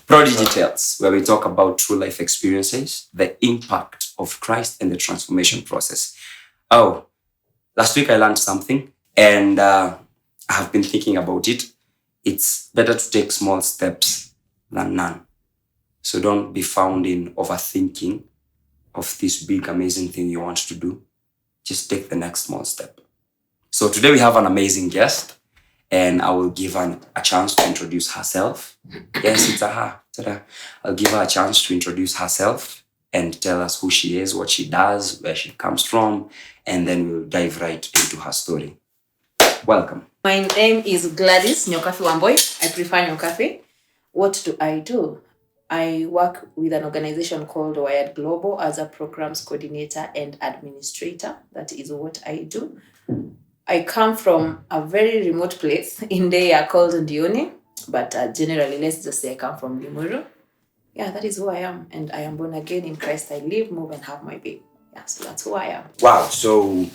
Prodigy Tales, where we talk about true life experiences, the impact of Christ, and the transformation process. Oh, last week I learned something, and I have been thinking about it. It's better to take small steps than none. So don't be found in overthinking of this big, amazing thing you want to do. Just take the next small step. So today we have an amazing guest, and I will give her a chance to introduce herself. Yes, it's a her. Ta-da. I'll give her a chance to introduce herself and tell us who she is, what she does, where she comes from, and then we'll dive right into her story. Welcome. My name is Gladys Nyokabi Wamboy. I prefer Nyokabi. What do? I work with an organization called Wired Global as a programs coordinator and administrator. That is what I do. I come from a very remote place in Deya called Ndioni, but generally, let's just say I come from Limuru. Yeah, that is who I am. And I am born again in Christ. I live, move, and have my baby. Yeah, so that's who I am. Wow, so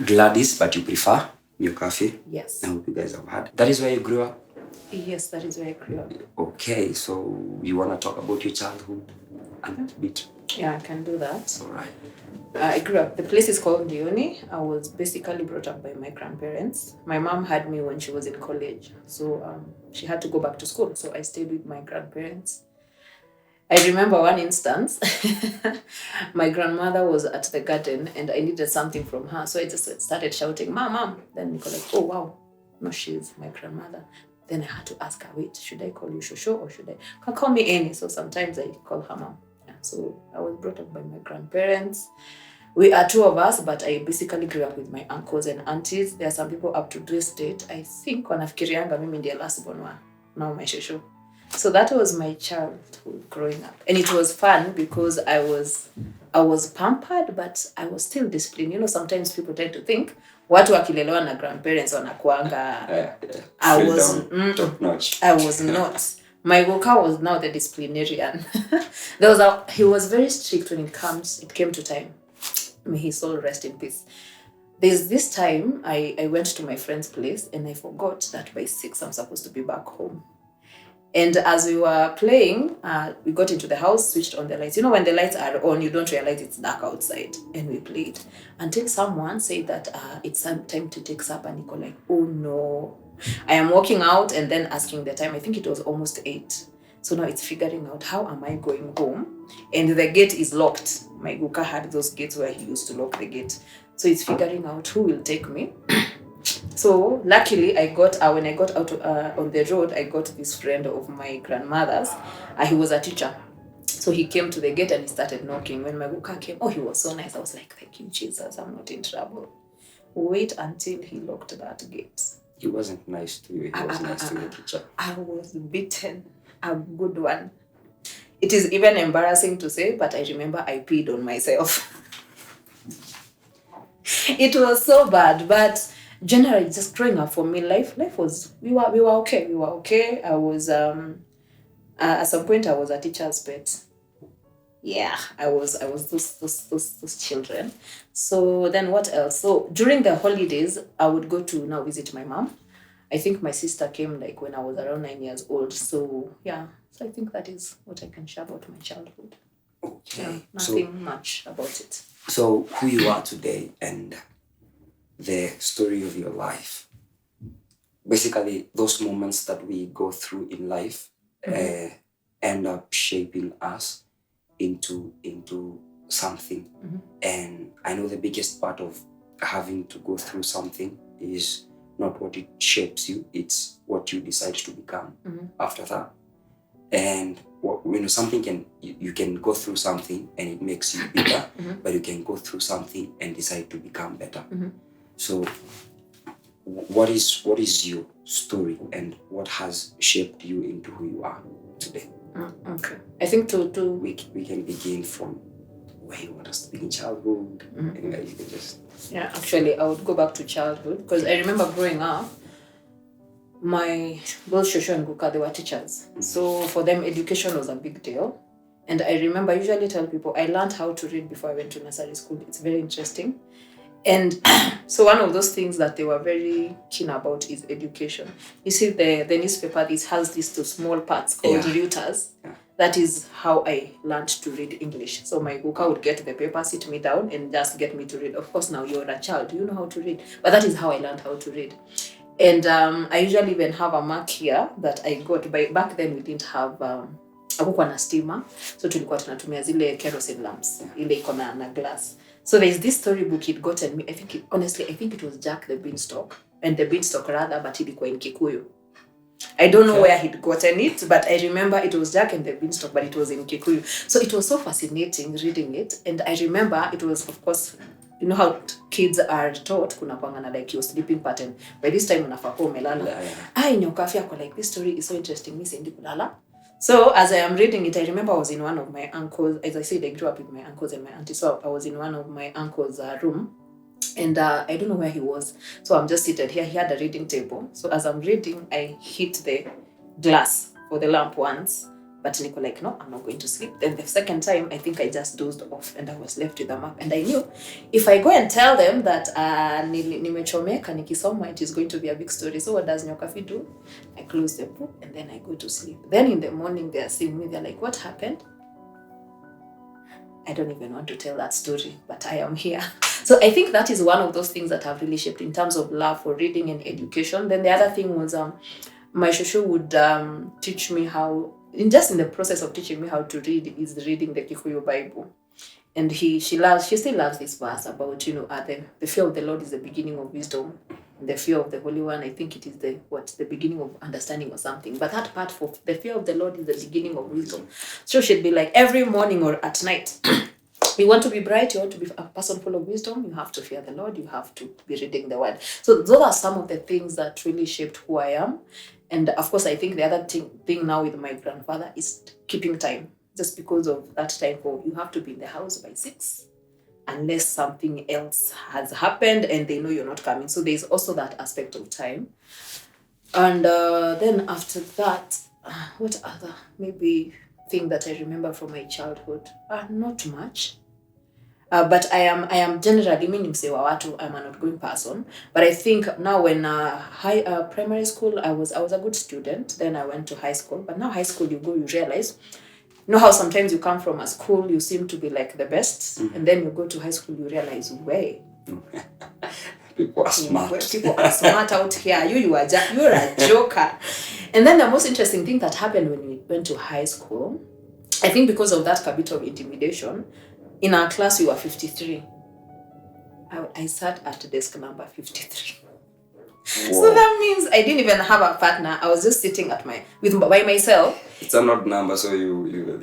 Gladys, but you prefer Nyokabi? Yes. I hope you guys have heard. That is where you grew up? Yes, that is where I grew up. Okay, so you want to talk about your childhood a little bit? Yeah, I can do that. All right. I grew up, the place is called Ndioni. I was basically brought up by my grandparents. My mom had me when she was in college. So she had to go back to school. So I stayed with my grandparents. I remember one instance, my grandmother was at the garden and I needed something from her. So I just started shouting, Mom, Mom. Then Nico like, oh, wow. No, she's my grandmother. Then I had to ask her, wait, should I call you Shosho or should I? Call me Annie. So sometimes I call her Mom. Yeah, so I was brought up by my grandparents. We are two of us, but I basically grew up with my uncles and aunties. There are some people up to this date. I think wanafikirianga mimi ndiye last born wa now my Shosho. So that was my childhood growing up. And it was fun because I was pampered, but I was still disciplined. You know, sometimes people tend to think watu wakilelewa na grandparents wanakuanga. I was not. My Goka was now the disciplinarian. He was very strict when it came to time. May his soul rest in peace. There's this time I went to my friend's place and I forgot that by 6 I'm supposed to be back home. And as we were playing, we got into the house, switched on the lights. You know, when the lights are on, you don't realize it's dark outside. And we played until someone said that it's time to take supper. And Nico like, oh no. I am walking out and then asking the time. I think it was almost 8. So now it's figuring out, how am I going home? And the gate is locked. My Guka had those gates where he used to lock the gate. So it's figuring out who will take me. So luckily, when I got out on the road, I got this friend of my grandmother's. He was a teacher. So he came to the gate and he started knocking. When my Guka came, he was so nice. I was like, thank you, Jesus, I'm not in trouble. Wait until he locked that gate. He wasn't nice to you. He was nice to the teacher. I was beaten. A good one. It is even embarrassing to say, but I remember I peed on myself. It was so bad, but generally just growing up for me, life was, we were okay. I was at some point I was a teacher's pet. Yeah, I was those children. So then what else? So during the holidays, I would go to now visit my mom. I think my sister came like when I was around 9 years old. So yeah, so I think that is what I can share about my childhood. Okay. Yeah, nothing much about it. So who you are today and the story of your life. Basically, those moments that we go through in life end up shaping us into something. Mm-hmm. And I know the biggest part of having to go through something is not what it shapes you, it's what you decide to become after that. And something you can go through something and it makes you bigger, but you can go through something and decide to become better. Mm-hmm. So what is your story and what has shaped you into who you are today? Okay. I think we can begin from where you want us to begin, childhood. Anyway, you can just... Yeah, actually, I would go back to childhood because I remember growing up, both Shosho and Guka, they were teachers. So for them, education was a big deal. And I remember I usually tell people I learned how to read before I went to nursery school. It's very interesting. And so one of those things that they were very keen about is education. You see, the newspaper, this has these two small parts called reuters. Yeah. That is how I learned to read English. So my guka would get the paper, sit me down, and just get me to read. Of course, now you're a child, you know how to read. But that is how I learned how to read. And I usually even have a mark here that I got. Back then, we didn't have... hakukuwa na stima, so tulikuwa tunatumia zile kerosene lamps, ile iko na glass. So there's this storybook he'd gotten me. I think it was Jack the Beanstalk, and the Beanstalk rather, but ilikuwa in Kikuyu. I don't know where he'd gotten it, but I remember it was Jack and the Beanstalk, but it was in Kikuyu. So it was so fascinating reading it, and I remember it was, of course, you know how kids are taught, kuna kwanga like your sleeping pattern. By this time unafaa kuwa umelala. Nyokabi ako like, this story is so interesting, mi siendi kulala. So as I am reading it, I remember I was in one of my uncles. As I said, I grew up with my uncles and my aunties. So I was in one of my uncle's room. And I don't know where he was. So I'm just seated here. He had a reading table. So as I'm reading, I hit the glass for the lamp once. But Nico like, no, I'm not going to sleep. Then the second time, I think I just dozed off and I was left with a map. And I knew if I go and tell them that nimechomeka nikisoma, it is going to be a big story. So what does Nyokabi do? I close the book and then I go to sleep. Then in the morning, they are seeing me. They're like, what happened? I don't even want to tell that story, but I am here. So I think that is one of those things that have really shaped in terms of love for reading and education. Then the other thing was my shosho would teach me how, in the process of teaching me how to read, is reading the Kikuyu Bible. And she still loves this verse about, the fear of the Lord is the beginning of wisdom. The fear of the Holy One, I think it is the beginning of understanding or something. But that part for the fear of the Lord is the beginning of wisdom. So she'd be like, every morning or at night, you want to be bright, you want to be a person full of wisdom, you have to fear the Lord, you have to be reading the word. So those are some of the things that really shaped who I am. And of course, I think the other thing now with my grandfather is keeping time. Just because of that time, you have to be in the house by 6. Unless something else has happened and they know you're not coming. So there's also that aspect of time. And then after that, what other maybe thing that I remember from my childhood? Not much. But I am generally, meaning say watu, I'm an outgoing person. But I think now when primary school, I was a good student. Then I went to high school. But now high school, you realize, you know how sometimes you come from a school, you seem to be like the best, and then you go to high school, you realize, way. People are smart. People are smart out here. You're a joker. And then the most interesting thing that happened when we went to high school, I think because of that bit of intimidation, in our class we were 53. I sat at desk number 53. Whoa. So that means I didn't even have a partner. I was just sitting by myself. It's an odd number, so you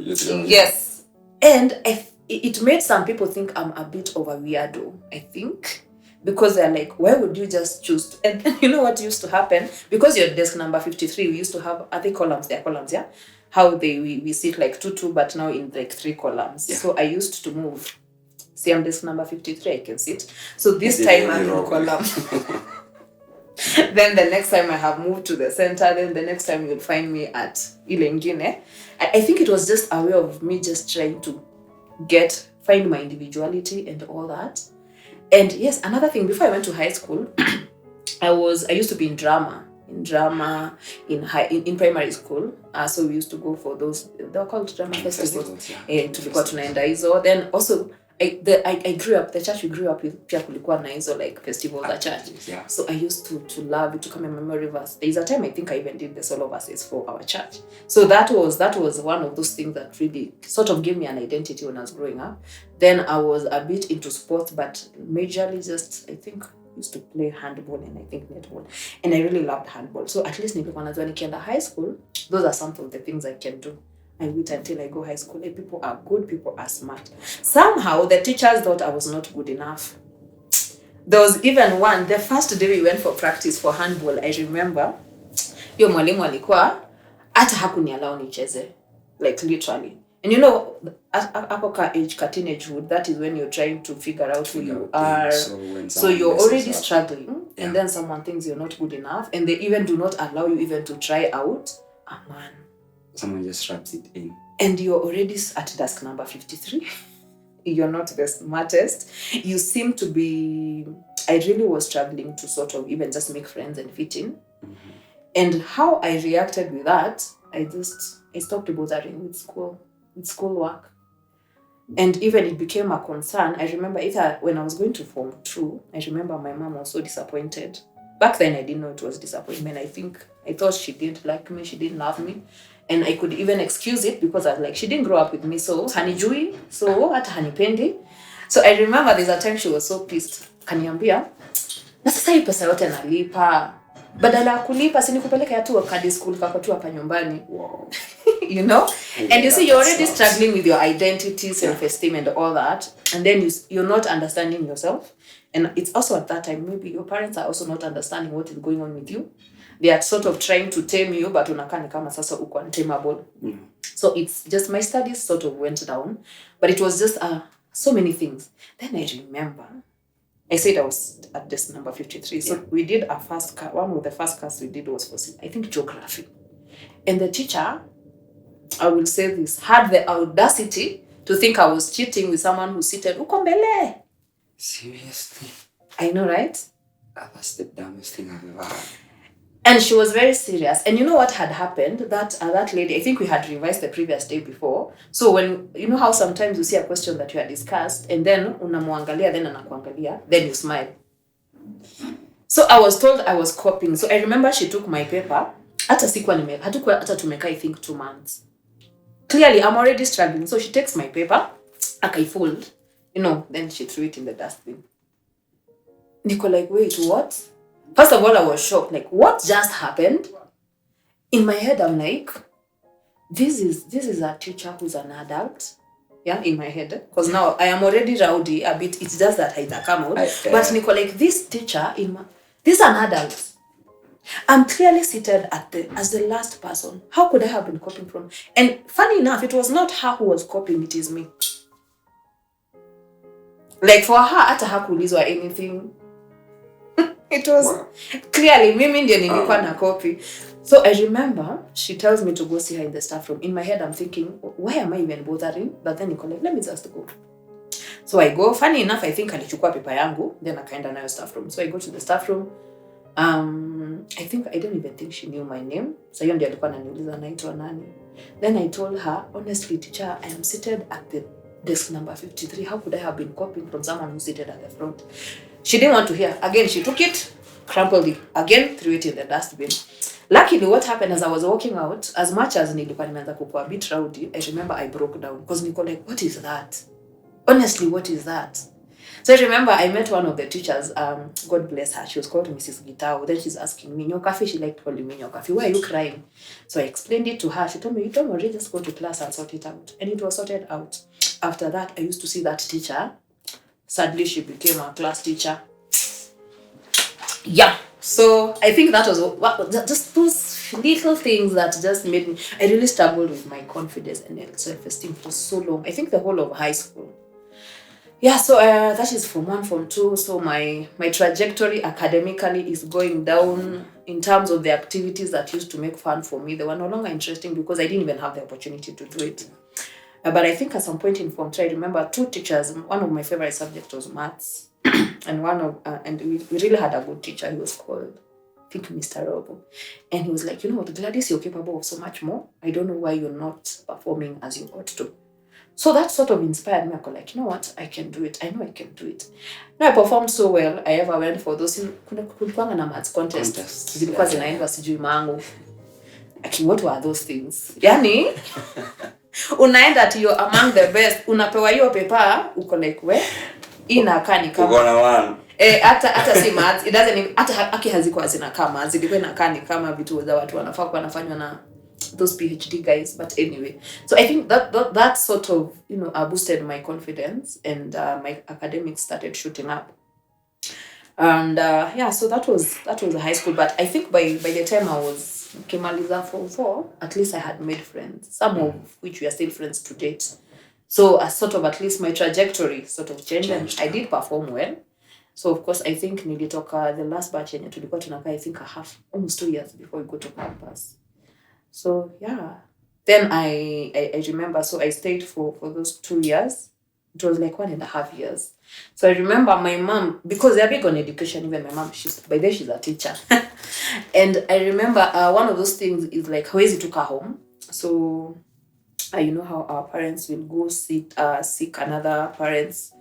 yes. And it made some people think I'm a bit of a weirdo, I think. Because they're like, why would you just choose to? And then you know what used to happen? Because you're desk number 53, we used to have, are they columns? They're columns, yeah? How we sit like 2, but now in like 3 columns. Yeah. So I used to move. See, I'm desk number 53, I can sit. So this time I'm in column. Then the next time I have moved to the center, then the next time you'll find me at Ilengine. I think it was just a way of me just trying to find my individuality and all that. And yes, another thing, before I went to high school, I used to be in drama in primary school. So we used to go for those, they were called drama festivals. Tulikuwa tunaenda hizo. Then also I grew up, the church we grew up with, pia kulikuwa na hizo like festivals at church. Yeah. So I used to love it, to come in memory verse. There's a time I think I even did the solo verses for our church. So that was one of those things that really sort of gave me an identity when I was growing up. Then I was a bit into sports, but majorly just, I think, used to play handball and I think netball. And I really loved handball. So at least nilikuwa najua nikienda high school, those are some of the things I can do. I wait until I go high school. People are good, people are smart. Somehow, the teachers thought I was not good enough. There was even one, the first day we went for practice for handball, I remember, yo mwalimu alikuwa, hata hakuniallow nicheze. Like literally. And you know, teenagehood, that is when you're trying to figure out who you are. So you're already struggling, and then someone thinks you're not good enough, and they even do not allow you even to try out. Man. Someone just wraps it in. And you're already at desk number 53. you're not the smartest. You seem to be... I really was struggling to sort of even just make friends and fit in. And how I reacted with that, I stopped bothering with schoolwork. And even it became a concern. I remember either when I was going to Form 2, I remember my mom was so disappointed. Back then, I didn't know it was disappointment. I thought she didn't like me, she didn't love me. And I could even excuse it because I was like, she didn't grow up with me, so hanijui, so hata hanipendi. So I remember there's a time she was so pissed. Kaniambia, na sasa hii pesa yote nalipa. Badala ya kulipa, si nikupeleka tu kadi school kako tu hapa nyumbani. Wow. You know? And you see, you're already struggling with your identity, self-esteem and all that. And then you're not understanding yourself. And it's also at that time, maybe your parents are also not understanding what is going on with you. They are sort of trying to tame you, but unakaa ni kama sasa uko untamable. So it's just, my studies sort of went down. But it was just so many things. Then I remember, I said I was at desk number 53. So we did a first class. One of the first class we did was for, I think, geography. And the teacher, I will say this, had the audacity to think I was cheating with someone who seated uko mbele. Seriously? I know, right? That's the dumbest thing I've ever heard. And she was very serious. And you know what had happened? That lady, I think we had revised the previous day before. So when, you know how sometimes you see a question that you had discussed, and then unamuangalia, then anakuangalia, then you smile. So I was told I was copying. So I remember she took my paper. Hata tumeka, I think 2 months. Clearly, I'm already struggling. So she takes my paper, akaifold, then she threw it in the dustbin. Nico like, wait, what? First of all, I was shocked. Like, what just happened? In my head, I'm like, this is a teacher who's an adult. Yeah, in my head. Because now I am already rowdy a bit. It's just that I come out. But Nico, like, this teacher, this is an adult. I'm clearly seated as the last person. How could I have been copying from? And funny enough, it was not her who was copying, it is me. Like, for her, hata hakuulizwa anything. It was clearly mimi ndio nilikuwa na copy. So I remember she tells me to go see her in the staff room. In my head I'm thinking, why am I even bothering? But then Nicole, let me just go. So I go. Funny enough, I think alichukua paper yangu, then akaenda nayo staff room. So I go to the staff room. I don't even think she knew my name. So hiyo ndio alikuwa ananiuliza naitwa nani. Then I told her, honestly teacher, I am seated at the desk number 53. How could I have been copying from someone who's seated at the front? She didn't want to hear. Again, she took it, crumpled it, again, threw it in the dustbin. Luckily, what happened as I was walking out, as much as nilikuwa nimeanza kukua a bit rowdy, I remember I broke down. Because Nicole, like, what is that? Honestly, what is that? So I remember I met one of the teachers, God bless her, she was called Mrs. Gitao. Then she's asking me, Nyokabi, she liked calling me Nyokabi, why are you crying? So I explained it to her. She told me, don't worry, just go to class and sort it out. And it was sorted out. After that, I used to see that teacher. Sadly, she became a class teacher. Yeah. So I think that was just those little things that just made me... I really struggled with my confidence and self-esteem for so long. I think the whole of high school. Yeah, so that is Form 1, Form 2. So my trajectory academically is going down in terms of the activities that used to make fun for me. They were no longer interesting because I didn't even have the opportunity to do it. But I think at some point in Form 3, I remember 2 teachers. One of my favorite subjects was maths. And we really had a good teacher. He was called, I think, Mr. Robo. And he was like, you know what, Gladys, you're capable of so much more. I don't know why you're not performing as you ought to. So that sort of inspired me. I was like, you know what, I can do it. I know I can do it. Now I performed so well. I ever went for those kulikuanga na maths contests. Zilikuwa zinaendwa sijui mangu. What were those things? Yani, unaenda ati you're among the best. Unapewa hiyo paper, uko like, we? Inakaa ni kama. Uko na one. Hata si maths. It doesn't, hata haki hazikuwa zinakaa maths. Zilikuwa inakaa ni kama vitu za watu wanafaa wanafanywa na those PhD guys. But anyway, so I think that sort of, boosted my confidence, and my academics started shooting up. And so that was high school. But I think by the time I was Kimaliza Form 4, at least I had made friends, some of which we are still friends to date. So sort of at least my trajectory sort of changed, and I did perform well. So of course I think nilitoka the last batch yenye tulikuwa tunakaa, I think almost 2 years before we go to campus. So yeah, then I remember, so I stayed for those 2 years. It was like 1.5 years. So I remember my mom, because they're big on education, even my mom, by then she's a teacher. And I remember one of those things is like, hawezi took her home. So you know how our parents will go seek another parent's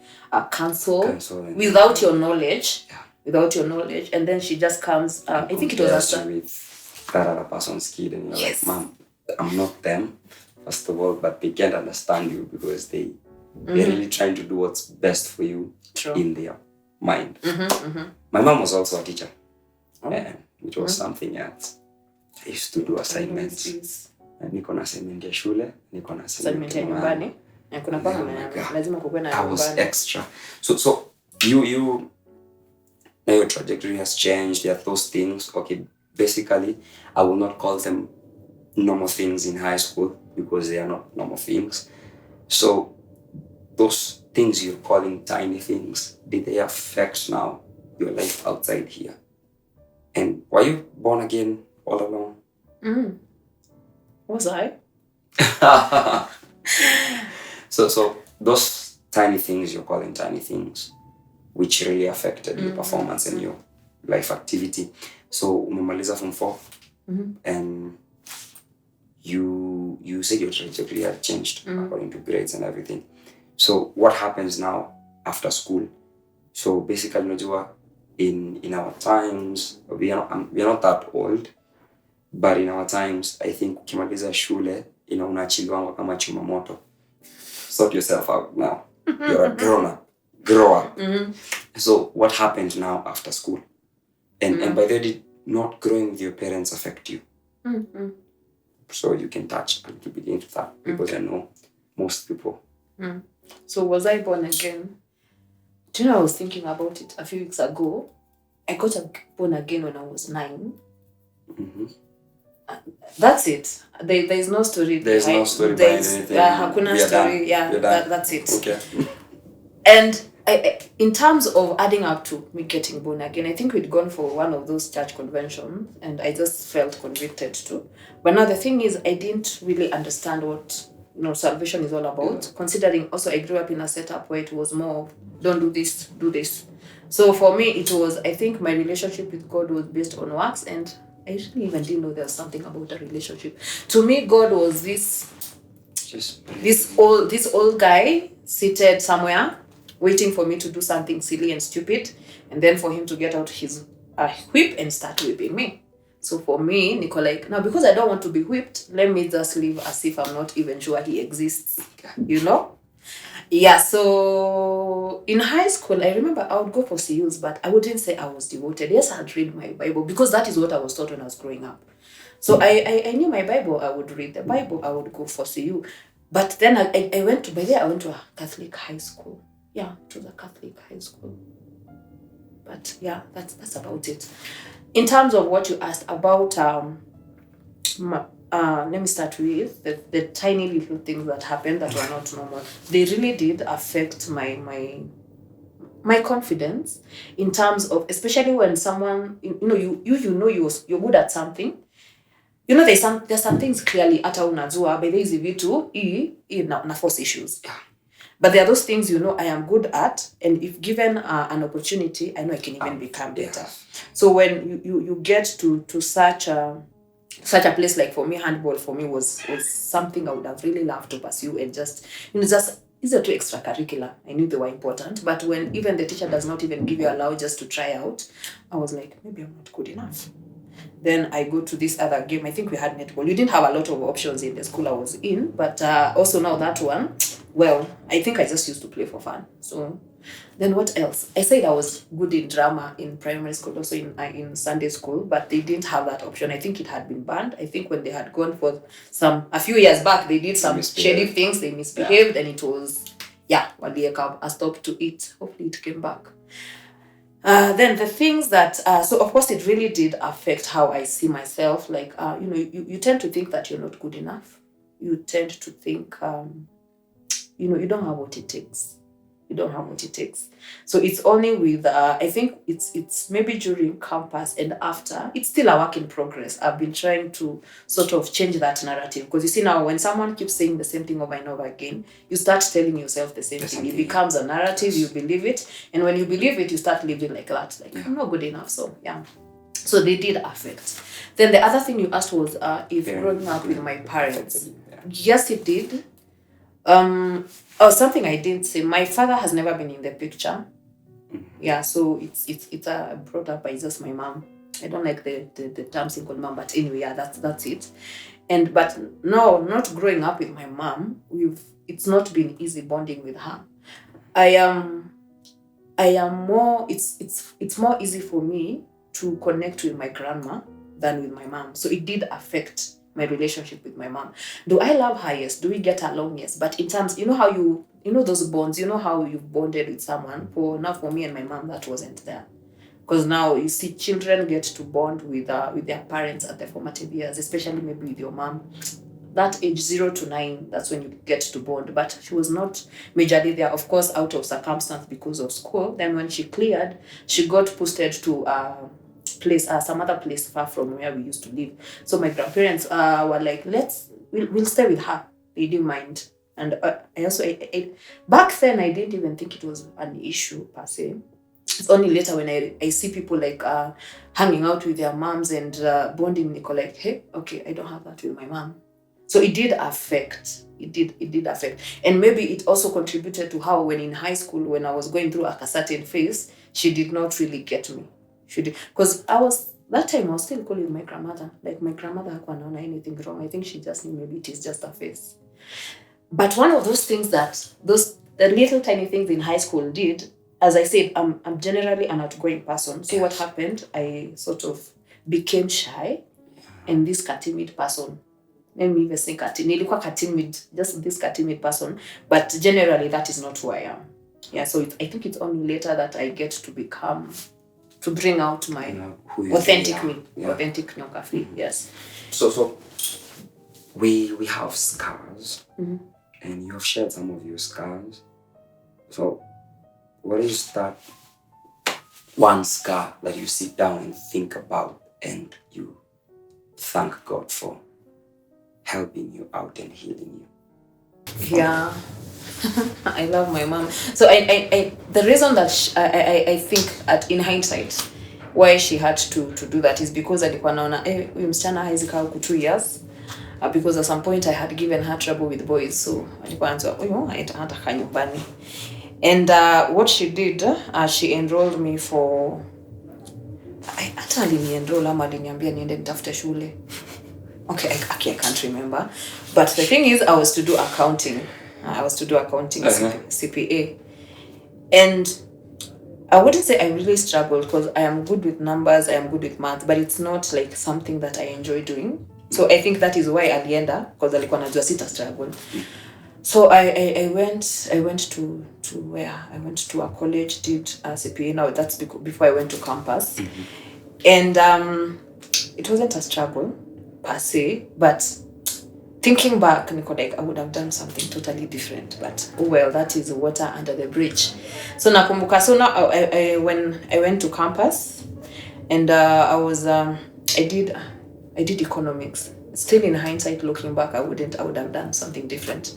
counsel without your knowledge. Yeah. Without your knowledge. And then she just comes, I think it was with that other person's kid, and you're yes. like, Mom, I'm not them, first of all, but they can't understand you because they're really trying to do what's best for you. True. In their mind. My mom was also a teacher, which was something else. I used to do assignments. Niko na assignment ya shule, niko na assignment ya nyumbani. Kuna panga lazima kuwe na nyumbani. I was extra. So you now your trajectory has changed. There are those things. Okay, basically, I will not call them normal things in high school because they are not normal things. So those things you're calling tiny things, did they affect now your life outside here? And were you born again all along? Was I? So those tiny things you're calling tiny things, which really affected your performance and your life activity. So umemaliza from 4, and you said your trajectory had changed according to grades and everything. So what happens now after school? So basically, in our times, we are not that old, but in our times, I think ukimaliza shule unaachiliwa kama chuma moto. Sort yourself out now. You're a grown up. Grow up. So what happened now after school? And by the way, did not growing with your parents affect you? So you can touch a little bit into that because I know most people. So was I born again? Do you know, I was thinking about it a few weeks ago. I got born again when I was 9. That's it. There's no story. There's no story behind anything. Hakuna story. Yeah, that's it. Okay. And I, in terms of adding up to me getting born again, I think we'd gone for one of those church conventions, and I just felt convicted to. But now the thing is, I didn't really understand what salvation is all about. Considering also I grew up in a setup where it was more don't do this, do this. So for me, it was, I think my relationship with God was based on works, and I really even didn't know there was something about a relationship. To me, God was this old guy seated somewhere, waiting for me to do something silly and stupid, and then for him to get out his whip and start whipping me. So for me, Nico, like, now because I don't want to be whipped, let me just live as if I'm not even sure he exists. Yeah, so in high school, I remember I would go for CUs, but I wouldn't say I was devoted. Yes, I'd read my Bible because that is what I was taught when I was growing up. So I knew my Bible. I would read the Bible. I would go for CU. But then I went to a Catholic high school. Yeah, it was a Catholic high school. But yeah, that's about it. In terms of what you asked about, let me start with the tiny little things that happened that were not normal. They really did affect my confidence in terms of, especially when someone, you're good at something. There's some things clearly hata unajua by hizi vitu na force issues. But there are those things I am good at, and if given an opportunity, I know I can even become better. So when you get to such a place, like for me, handball for me was something I would have really loved to pursue, and just these are two extracurricular. I knew they were important, but when even the teacher does not even give you allow just to try out, I was like, maybe I'm not good enough. Then I go to this other game. I think we had netball. We didn't have a lot of options in the school I was in, but also now that one, well, I think I just used to play for fun. So then what else? I said I was good in drama in primary school, also in Sunday school, but they didn't have that option. I think it had been banned. I think when they had gone for a few years back, they did some shady things. They misbehaved, and it was, a stop to it. Hopefully it came back. Then the things that, so of course it really did affect how I see myself. Like, you tend to think that you're not good enough. You tend to think, you don't have what it takes. You don't have what it takes. So it's only with I think it's maybe during campus and after. It's still a work in progress. I've been trying to sort of change that narrative, because you see now when someone keeps saying the same thing over and over again, you start telling yourself the same thing. It becomes a narrative. You believe it, and when you believe it, you start living like that. Like, I'm not good enough. So yeah. So they did affect. Then the other thing you asked was if growing up with my parents. Yes, it did. Something I didn't say. My father has never been in the picture. Yeah, so it's brought up by just my mom. I don't like the term single mom, but anyway, yeah, that's it. But no, not growing up with my mom. It's not been easy bonding with her. I am more. It's more easy for me to connect with my grandma than with my mom. So it did affect my relationship with my mom. Do I love her? Yes. Do we get along? Yes. But in terms, how those bonds, how you've bonded with someone. For me and my mom, that wasn't there. Because now you see children get to bond with their parents at their formative years, especially maybe with your mom. That age 0 to 9, that's when you get to bond. But she was not majorly there, of course, out of circumstance because of school. Then when she cleared, she got posted to some other place far from where we used to live. So my grandparents were like, we'll stay with her. They didn't mind. And I back then I didn't even think it was an issue per se. It's only later when I see people like hanging out with their moms and bonding, like, hey, okay, I don't have that with my mom. So it did affect. It did affect. And maybe it also contributed to how when in high school, when I was going through a certain phase, she did not really get me. Because that time I was still calling my grandmother. Like, my grandmother hakuwa naona anything wrong. I think she just knew maybe it is just a phase. But one of those things the little tiny things in high school did, as I said, I'm generally an outgoing person. So what happened? I sort of became shy, and this timid person. Let me even say timid, just this timid person. But generally, that is not who I am. Yeah, so I think it's only later that I get to bring out my authentic me, authentic Nyokabi. Yes. So we have scars, and you have shared some of your scars. So what is that one scar that you sit down and think about and you thank God for helping you out and healing you? Yeah. I love my mom. So I the reason that I think in hindsight why she had to do that is because alikuwa naona huyu msichana haizi kaa huku 2 years, because at some point I had given her trouble with boys, so alikuwa anza hata kaa nyumbani. And what she did, she enrolled me for hata alinienroll ama aliniambia niende nitafute shule. Okay, I can't remember. But the thing is, I was to do accounting. CPA. And I wouldn't say I really struggled, because I am good with numbers, I am good with math, but it's not like something that I enjoy doing. So I think that is why alienda, because alikuwa anajua sita struggle. So I went to where? I went to a college, did CPA. Now that's before I went to campus. And it wasn't a struggle per se, but thinking back, I would have done something totally different. But that is water under the bridge. So nakumbuka. So now when I went to campus, and I did economics. Still in hindsight, looking back, I would have done something different.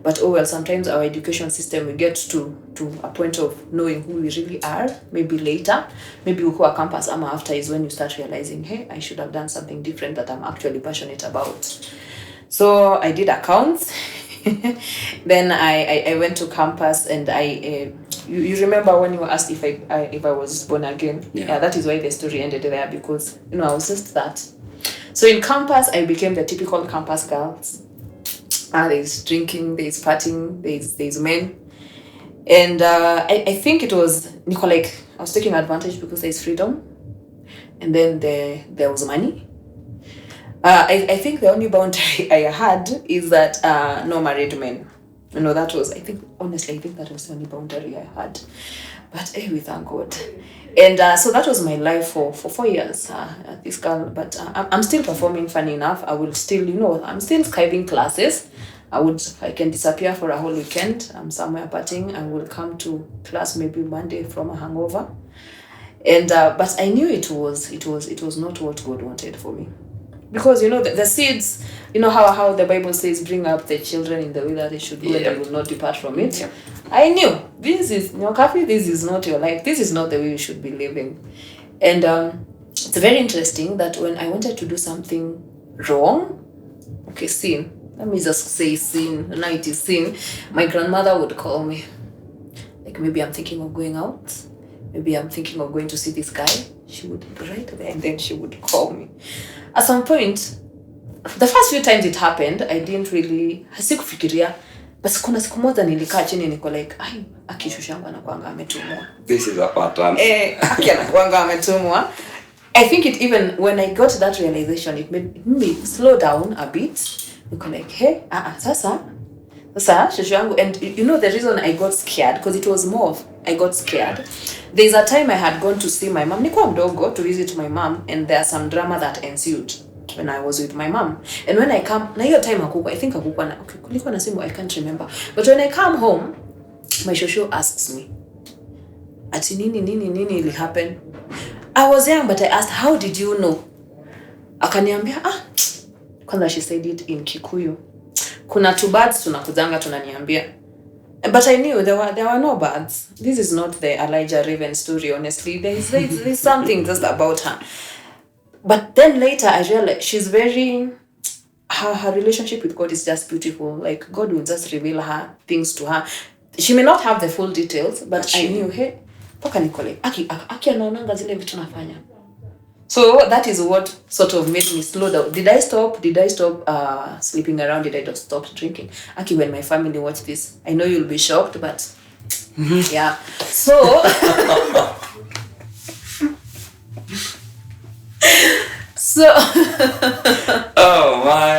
But sometimes our education system, we get to a point of knowing who we really are. Maybe later, maybe uko campus ama after is when you start realizing, hey, I should have done something different that I'm actually passionate about. So I did accounts. Then I went to campus, and you remember when you were asked if I was born again? Yeah, that is why the story ended there, because I was just that. So in campus, I became the typical campus girls. There's drinking, there's partying, there's men. And I think it was, I was taking advantage because there's freedom. And then there was money. I think the only boundary I had is that no married men. That was, I think that was the only boundary I had. But we thank God. And so that was my life for 4 years, this girl. But I'm still performing, funny enough. I will still, I'm still skiving classes. I can disappear for a whole weekend. I'm somewhere partying. I will come to class maybe Monday from a hangover. And but I knew it was not what God wanted for me. Because the seeds, how the Bible says, bring up the children in the way that they should go, and they will not depart from it. Yep. I knew this is Nyokabi, this is not your life. This is not the way you should be living. And it's very interesting that when I wanted to do something wrong, sin. Let me just say sin. Now it is sin. My grandmother would call me. Like maybe I'm thinking of going out. Maybe I'm thinking of going to see this guy. She would be right there, and then she would call me. At some point, the first few times it happened, I didn't really sikufikiria. But kuna siku moja nilikaa chini niko like, aki shushangu anakuanga ametumwa. This is a pattern. Aki anakuanga ametumwa. I think it even, when I got that realization, it made me slow down a bit. Niko like, hey, sasa shushu yangu. And the reason I got scared, because it was more of, I got scared. There's a time I had gone to see my mom. Nikuwa mdogo to visit my mom, and there's some drama that ensued when I was with my mom. And when I come, na hiyo time I think kulikuwa na simu, I can't remember. But when I come home, my shosho asks me, ati nini ili happen? I was young, but I asked, how did you know? Akaniambia, kwanza she said it in Kikuyu. Kuna two birds tunakuzanga tunaniambia. But I knew there were no birds. This is not the Elijah Raven story, honestly. There's something just about her. But then later I realized she's very, her relationship with God is just beautiful. Like God will just reveal her things to her. She may not have the full details, but I knew, hey, paka Nicole, aki anaonanga zile vitu nafanya. So that is what sort of made me slow down. Did I stop sleeping around? Did I just stop drinking? Aki, when my family watch this, I know you'll be shocked, but yeah. So oh my.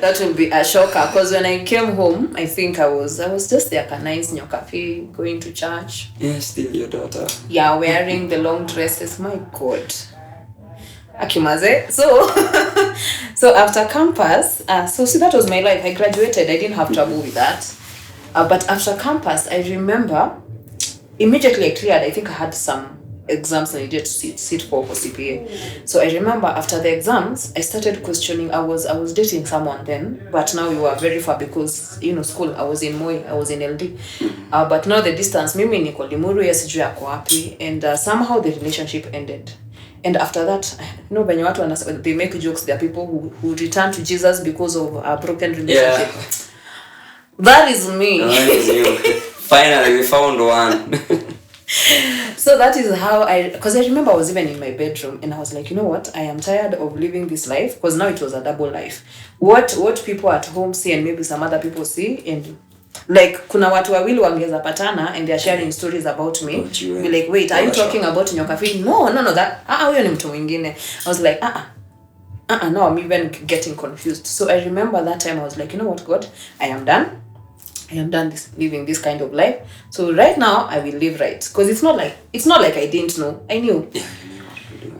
That will be a shocker, because when I came home, I think I was just like a nice Nyokabi, going to church. Yeah, still your daughter. Yeah, wearing the long dresses. My God. Akimaze. So after campus, see, that was my life. I graduated. I didn't have trouble with that. But after campus, I remember immediately I cleared. I think I had some exams I needed to sit for CPA. So I remember after the exams, I started questioning. I was dating someone then, but now we were very far because school. I was in Moi, I was in LD, but now the distance. Mimi niko Limuru, sijui yako wapi, and somehow the relationship ended. And after that, when watu they make jokes. There are people who return to Jesus because of a broken relationship. Yeah. That is me. That is you. Finally, we found one. So that is how because I remember I was even in my bedroom and I was like, you know what, I am tired of living this life, because now it was a double life. What people at home see and maybe some other people see, and like kuna watu wawili wangeza patana and they are sharing stories about me. Be like, wait, are you talking about Nyokabi? No, that huyo ni mtu mwingine. I was like, no, I'm even getting confused. So I remember that time I was like, you know what, God, I am done living this kind of life. So right now I will live right, because it's not like I didn't know. I knew.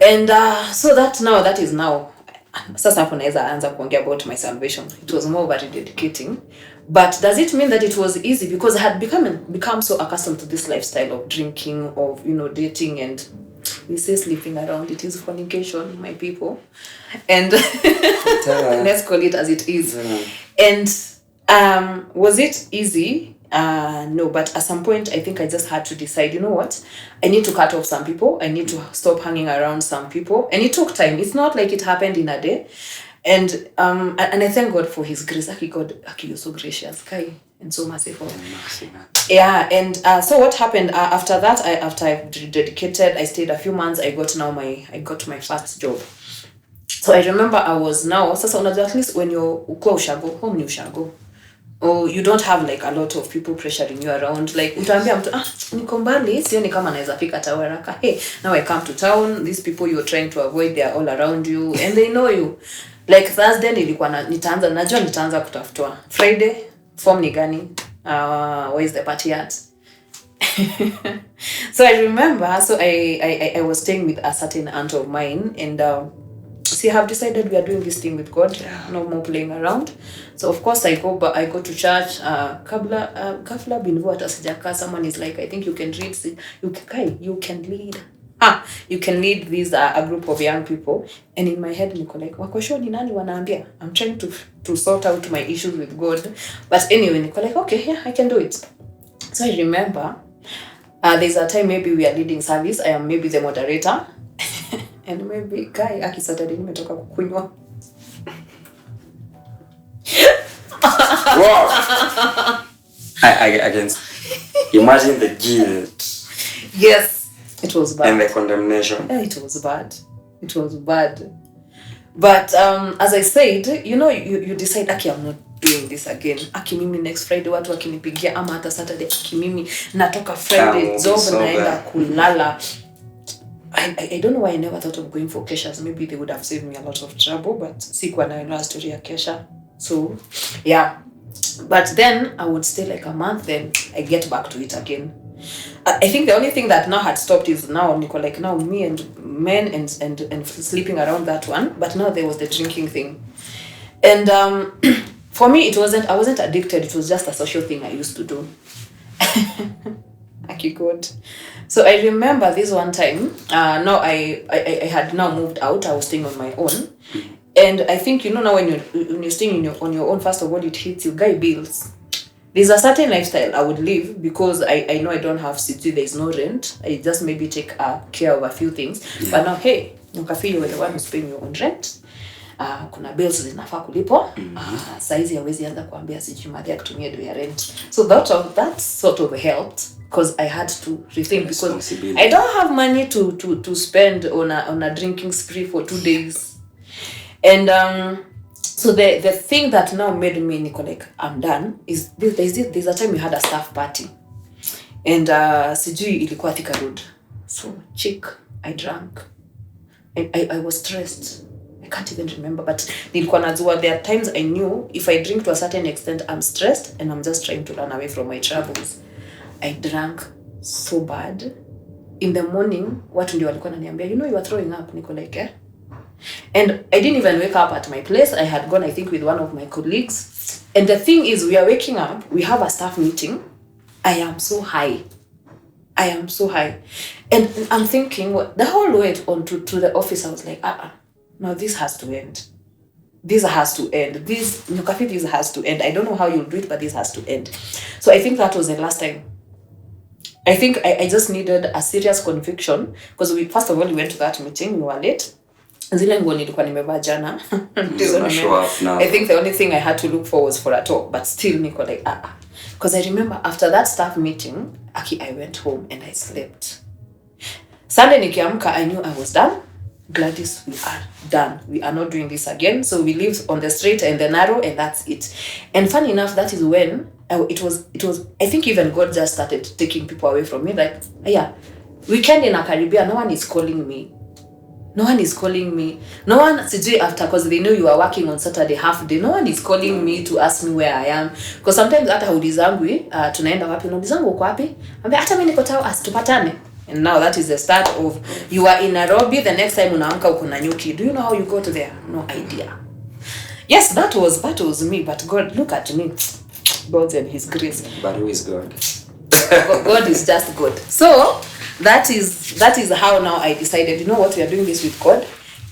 And so that is now. Sasa hapo naweza anza kuongea about my salvation. It was more about dedicating. But does it mean that it was easy? Because I had become so accustomed to this lifestyle of drinking, of dating, and we say sleeping around. It is fornication, my people. And let's call it as it is. And was it easy? No, but at some point I think I just had to decide, you know what, I need to cut off some people. I need to stop hanging around some people. And it took time. It's not like it happened in a day. And I thank God for his grace. God, you're so gracious, Kai, and so merciful. Yeah, and so what happened after that? After I dedicated, I stayed a few months. I got my first job. So I remember I was now. Sasa unajua, at least when you're ushago, home ni ushago. Or you don't have like a lot of people pressuring you around. Like utaambia mtu niko mbali, sioni kama naweza pika tawaraka. Hey, now I come to town. These people you're trying to avoid, they are all around you and they know you. Like Thursday nilikuwa nitaanza kutafutwa. Friday form ni gani? Where is the party at? So I remember, so I was staying with a certain aunt of mine, and see, I have decided we are doing this thing with God. No more playing around. So of course I go to church. Kabla binvu hata sijaka, someone is like, I think you can read. You can lead. You can lead these a group of young people. And in my head, niko like, wako sure ni nani wanaambia? I'm trying to sort out my issues with God. But anyway, niko like, okay, yeah, I can do it. So I remember, there's a time maybe we are leading service. I am maybe the moderator. And maybe guy aki Saturday nimetoka kukunywa. Wow. I can imagine the guilt. Yes. It was bad. And the condemnation. Yeah, it was bad. It was bad. But as I said, you decide, Aki, I'm not doing this again. Aki mimi next Friday watu wakinipigia ama hata Saturday Aki mimi natoka Friday job naenda kulala. I don't know why I never thought of going for Keshas. Maybe they would have saved me a lot of trouble, but sikuwa naelewa story ya Kesha. So, yeah. But then I would stay like a month, then I get back to it again. I think the only thing that now had stopped is now Nico, like now me and men and sleeping around that one, but now there was the drinking thing. And for me I wasn't addicted, it was just a social thing I used to do. Aki God. So I remember this one time, now I had now moved out, I was staying on my own. And I think now when you're staying on your own, first of all it hits you guy bills. There's a certain lifestyle I would live because I know I don't have city, there's no rent. I just maybe take care of a few things. Yeah. But now, hey, Nyokabi, you're the one who's paying your own rent. Kuna bills zinafaa kulipo. Saizi hawezi anza kuambia sijui madhi ya kutumia do ya rent. So that sort of helped because I had to rethink because I don't have money to spend on a drinking spree for 2 days. And so the thing that now made me Nico like I'm done is there's a time we had a staff party and sijui ilikuwa Thika Road. So I drank. I was stressed. I can't even remember, but nilikuwa najua there are times I knew if I drink to a certain extent I'm stressed and I'm just trying to run away from my troubles. I drank so bad. In the morning watu ndio walikuwa wananiambia you are throwing up. Nico like And I didn't even wake up at my place. I had gone, I think, with one of my colleagues. And the thing is, we are waking up. We have a staff meeting. I am so high. And I'm thinking, the whole way to the office, I was like, no, this has to end. This has to end. This has to end. I don't know how you'll do it, but this has to end. So I think that was the last time. I think I just needed a serious conviction because first of all, we went to that meeting. We were late. Zile nguo nilikuwa nimevaa jana. I think the only thing I had to look for was for a talk, but still niko like because I remember after that staff meeting, I went home and I slept. Sunday nikiamka, I knew I was done. Gladys, we are done. We are not doing this again. So we live on the straight and the narrow, and that's it. And funny enough, that is when it was. I think even God just started taking people away from me. Like, weekend in a Caribbean, no one is calling me. No one, sijui after, because they know you are working on Saturday half day. No one is calling me to ask me where I am. Because sometimes hata haulizangwi, tunaenda wapi, unaulizangu uko wapi? Ambia hata mimi niko tao asitupatane. And now that is the start of, you are in Nairobi, the next time unaamka uko Nanyuki. Do you know how you got there? No idea. Yes, that was me, but God, look at me. God and his grace. But who is God? God is just good. So that is how now I decided, you know what, we are doing this with God.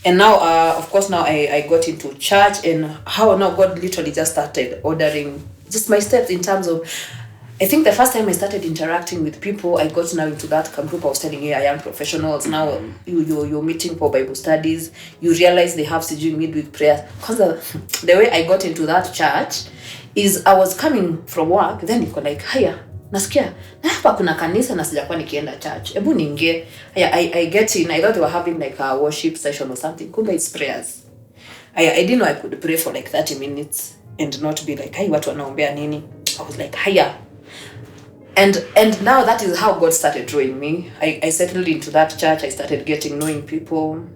And now of course now I got into church, and how now God literally just started ordering just my steps in terms of, I think the first time I started interacting with people, I got now into that group I was telling you, young professionals. Now you're meeting for Bible studies. You realize they have CG midweek prayers. Because the way I got into that church is I was coming from work, then you go like, haya, nasikia, na hapa kuna kanisa na sijakuwa nikienda church. Ebu ninge, I get in. I thought they were having like a worship session or something. Kumbe it's prayers. I didn't know I could pray for like 30 minutes and not be like, hey, watu wanaombea nini? I was like, haya. And now that is how God started drawing me. I settled into that church. I started knowing people.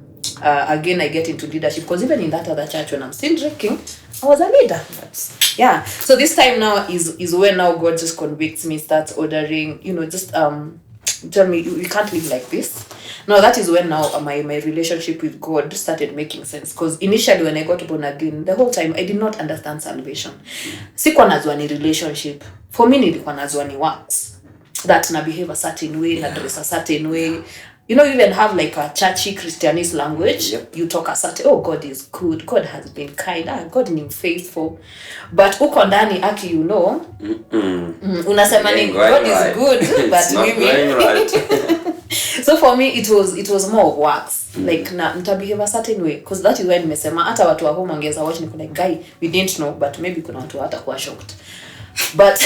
Again, I get into leadership, because even in that other church, when I'm still drinking, I was a leader. But yeah. So this time now is when now God just convicts me, starts ordering, just tell me, you can't live like this. No, that is when now my relationship with God started making sense. Because initially when I got born again, the whole time I did not understand salvation. Sikuwa najua ni relationship. For me, nilikuwa najua ni works. That na behave a certain way, na dress a certain way. You know, you even have like a churchy Christianese language. Yep. You talk a certain, oh, God is good. God has been kind. God is faithful. But uko ndani aki, you know, unasema ni God is good, but mimi. So for me, it was more of works. Like, na ntabehave a certain way. Because that is when nimesema, hata watu wa home wangeza watch niko like, guy, we didn't know, but maybe kuna watu hata kuwa shocked. But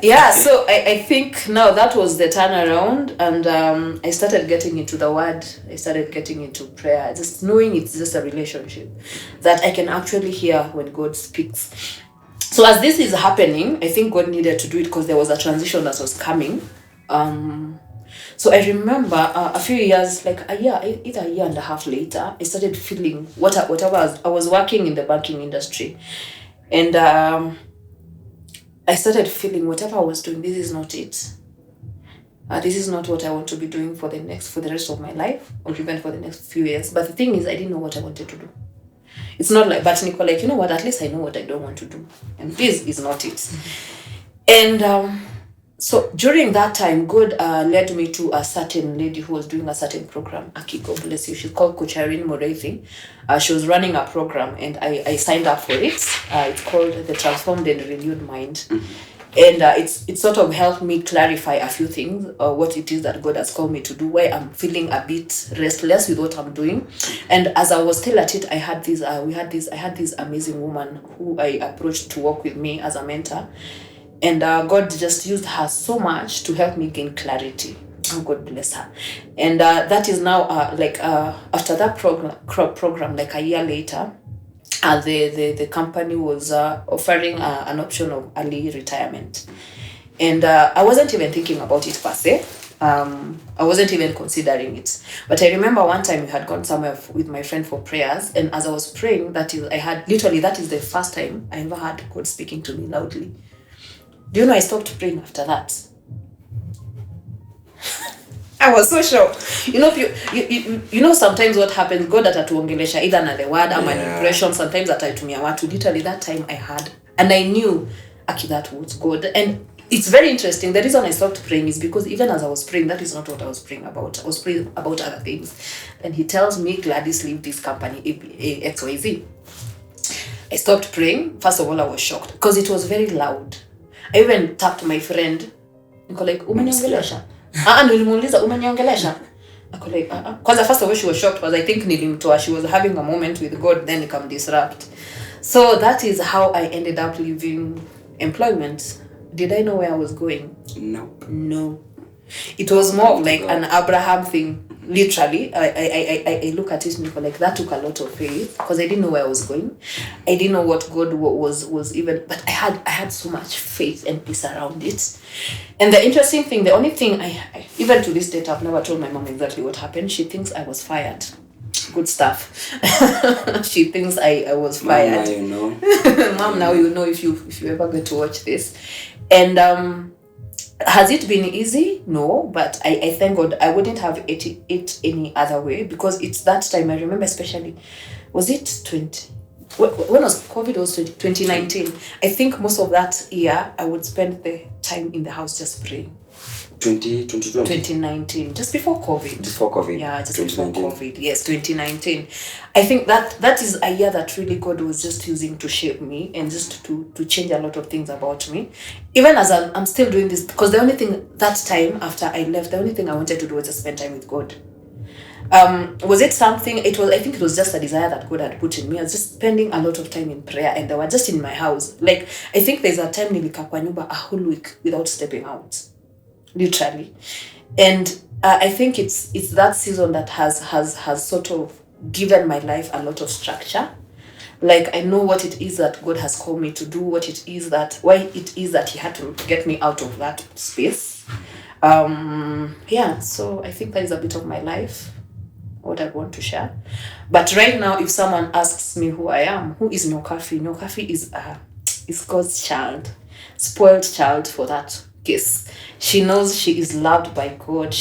yeah, so I think now that was the turnaround, and I started getting into the word. I started getting into prayer, just knowing it's just a relationship that I can actually hear when God speaks. So as this is happening, I think God needed to do it because there was a transition that was coming. So I remember a few years, like either a year and a half later, I started feeling whatever I was working in the banking industry, and I started feeling whatever I was doing, this is not it. This is not what I want to be doing for the rest of my life, or even for the next few years. But the thing is, I didn't know what I wanted to do. It's not like, but Nico, like, you know what, at least I know what I don't want to do. And this is not it. And so during that time, God led me to a certain lady who was doing a certain program. Aki, God bless you. She's called Coach Irene Moreithi. She was running a program, and I signed up for it. It's called The Transformed and Renewed Mind. And it's sort of helped me clarify a few things, what it is that God has called me to do, why I'm feeling a bit restless with what I'm doing. And as I was still at it, I had this amazing woman who I approached to work with me as a mentor. And God just used her so much to help me gain clarity. Oh, God bless her. And that is now, after that program, like a year later, the company was offering an option of early retirement. And I wasn't even thinking about it per se. I wasn't even considering it. But I remember one time we had gone somewhere with my friend for prayers. And as I was praying, that is the first time I ever had God speaking to me loudly. Do you know I stopped praying after that? I was so shocked. You know sometimes what happens, God atatuongelesha either na the word or an impression, sometimes ataitumia watu. Literally that time I had, and I knew, okay, that was God. And it's very interesting. The reason I stopped praying is because even as I was praying, that is not what I was praying about. I was praying about other things. And he tells me, Gladys, leave this company, XYZ. I stopped praying. First of all, I was shocked because it was very loud. I even tapped my friend. Niko like, umeniongelesha? Nilimuuliza, umeniongelesha? Niko like, Because first of all, she was shocked because I think nilimtoa. She was having a moment with God, then come disrupt. So that is how I ended up leaving employment. Did I know where I was going? No. It was more of like an Abraham thing. Literally, I look at it and go like, that took a lot of faith because I didn't know where I was going. I didn't know what God was even, but I had so much faith and peace around it. And the interesting thing, the only thing I even to this date, I've never told my mom exactly what happened. She thinks I was fired. Good stuff. She thinks I was fired. Mom, now you know. Mom, now you know if you ever get to watch this. And has it been easy? No, but I thank God I wouldn't have it any other way because it's that time. I remember especially, was it 20? When was COVID? Was 2019. I think most of that year I would spend the time in the house just praying. 2019, just before COVID. Yeah, just before COVID. Yes, 2019. I think that is a year that really God was just using to shape me and just to change a lot of things about me. Even as I'm still doing this, because the only thing that time after I left, the only thing I wanted to do was just spend time with God. Was it something? I think it was just a desire that God had put in me. I was just spending a lot of time in prayer, and they were just in my house. Like, I think there's a time nilikaa kwa nyumba a whole week without stepping out. Literally. And I think it's that season that has sort of given my life a lot of structure. Like, I know what it is that God has called me to do, why it is that he had to get me out of that space. So I think that is a bit of my life. what I want to share. But right now, if someone asks me who I am, who is Nyokabi? Nyokabi is God's child, spoiled child for that case. She knows she is loved by God.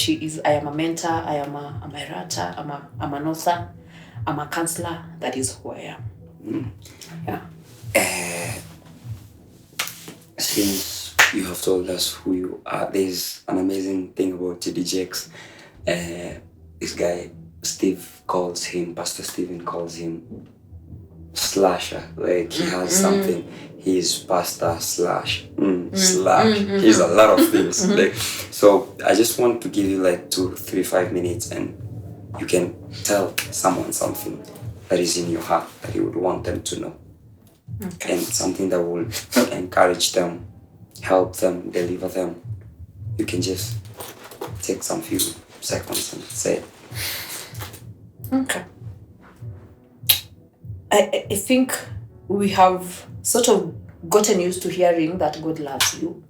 I am a mentor, I am a writer, I'm an author, I'm a counselor. That is who I am. Yeah. Since you have told us who you are, there's an amazing thing about TDJX. This guy, Pastor Stephen calls him slasher. Like he has something. He's pastor slash slash. He's a lot of things. Like, so I just want to give you like 2, 3, 5 minutes, and you can tell someone something that is in your heart that you would want them to know. Okay. And something that will encourage them, help them, deliver them. You can just take some few seconds and say it. Okay. I think we have sort of gotten used to hearing that God loves you.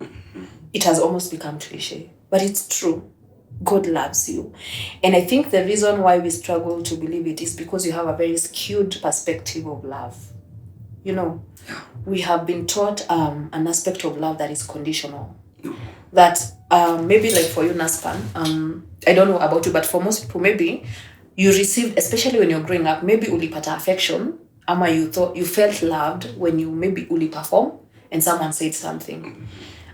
It has almost become cliche, but it's true. God loves you. And I think the reason why we struggle to believe it is because you have a very skewed perspective of love. You know, we have been taught an aspect of love that is conditional. That maybe like for you, Naspan, I don't know about you, but for most people, maybe you received, especially when you're growing up, maybe ulipata affection, ama you felt loved when you maybe perform and someone said something.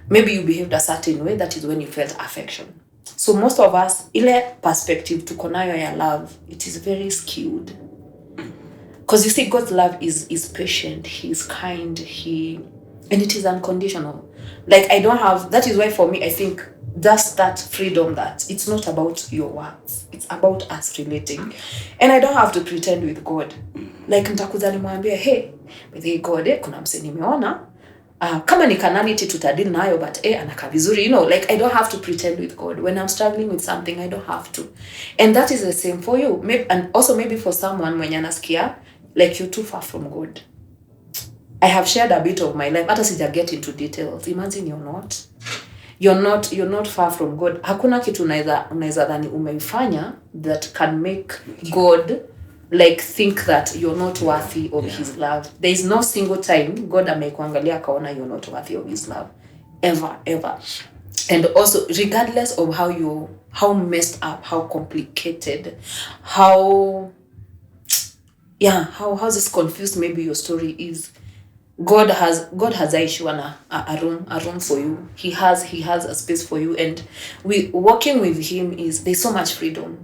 Maybe you behaved a certain way, that is when you felt affection. So most of us, ile perspective to konayo ya love, it is very skewed. Because you see, God's love is patient, He's kind, and it is unconditional. Like that is why for me, I think that's that freedom that it's not about your words, it's about us relating. And I don't have to pretend with God. Like nitakuza nimwambie, hey, by the God, kuna mse nimeona, kama ni kanality tutadili nayo, but anakaa vizuri, you know, like I don't have to pretend with God. When I'm struggling with something, I don't have to. And that is the same for you. And also maybe for someone mwenye anasikia like you're too far from God. I have shared a bit of my life. Hata sija get into details. Imagine you're not far from God. Hakuna kitu unaweza dhani umeifanya that can make God like think that you're not worthy of His love. There is no single time God amekuangalia akaona you're not worthy of His love. Ever. And also, regardless of how messed up, how complicated, how this confused maybe your story is, God has issue a room for you. He has a space for you, and working with Him there's so much freedom.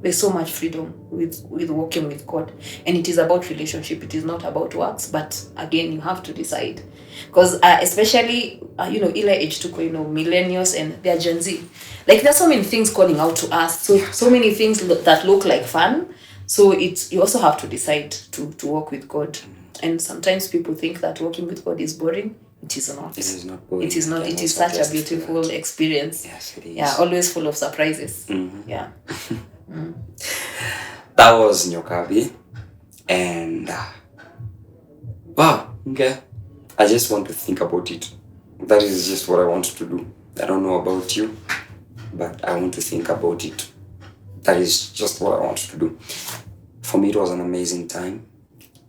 There's so much freedom with working with God, and it is about relationship. It is not about works, but again, you have to decide, because especially ile age to millennials and their Gen Z, like there's so many things calling out to us. So many things that look like fun. So you also have to decide to work with God. And sometimes people think that working with God is boring. It is not. It is not boring. It is not. It is such a beautiful experience. Yes, it is. Yeah, always full of surprises. Yeah. That was Nyokabi. And wow, okay. I just want to think about it. That is just what I want to do. I don't know about you, but I want to think about it. That is just what I wanted to do. For me, it was an amazing time.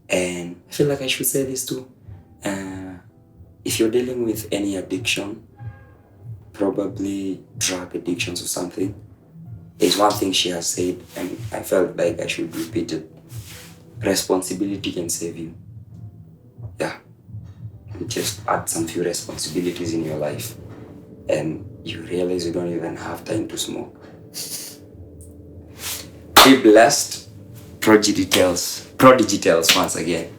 And I feel like I should say this too. If you're dealing with any addiction, probably drug addictions or something, there's one thing she has said, and I felt like I should repeat it. Responsibility can save you. Yeah. Just add some few responsibilities in your life, and you realize you don't even have time to smoke. Be blessed. Prodigy tells once again.